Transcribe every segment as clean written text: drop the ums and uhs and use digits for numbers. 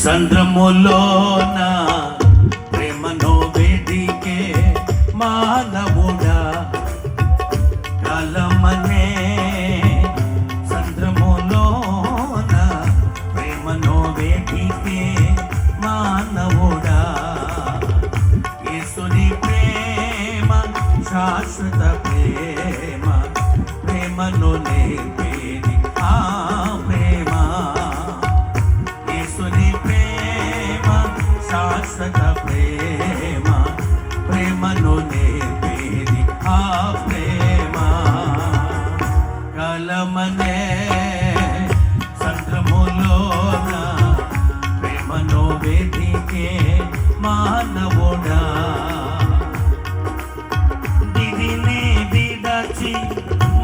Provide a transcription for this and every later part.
సంద్రములోన ప్రేమను వేదికే మానవుడా కాలమనే సంద్రములోన ప్రేమను వేదికే మానవుడా యేసుని ప్రేమ శాశ్వత ప్రేమ ప్రేమను నేర్పేది ఆ ప్రేమ యేసుని ప్రేమ శాశ్వత ప్రేమ ప్రేమను నేర్పేది ఆ ప్రేమ కాలమనే సంద్రములోన ప్రేమను వేదికే మానవుడా దివిని విడచి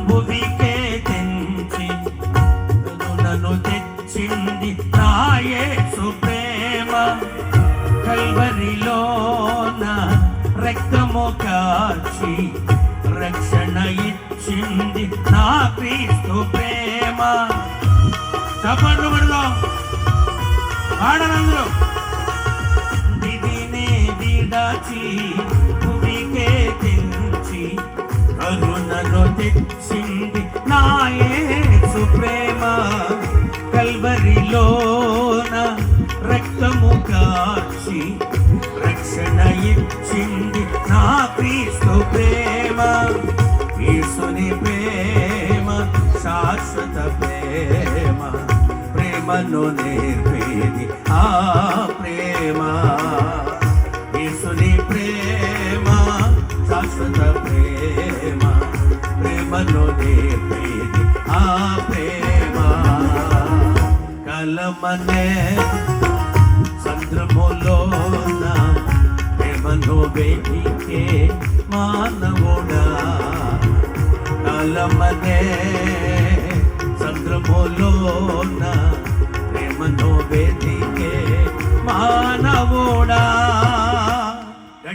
భువికే తెంచి నన్ను తెచ్చింది నా యేసు ప్రేమ కల్వరిలోన రక్తము కాచి రక్షణ ఇచ్చింది నా క్రీస్తు ప్రేమ చప్పట్లు పడదాం ఆడనందరూ దివిని విడచి భూమికే తెంచి కరుణను తెచ్చింది నా యేసు ప్రేమ కల్వరిలోన రక్తము కాచి రక్షణ ఇచ్చింది నా క్రీస్తు ప్రేమ యేసుని ప్రేమ శాశ్వత ప్రేమ ప్రేమను నేర్పేది ఆ ప్రేమ యేసుని ప్రేమ శాశ్వత ప్రేమ ప్రేమను నేర్పేది ఆ ప్రేమ కలమనే సంద్రములోన ప్రేమను వేదికే మానవుడా కలమనే సంద్రములోన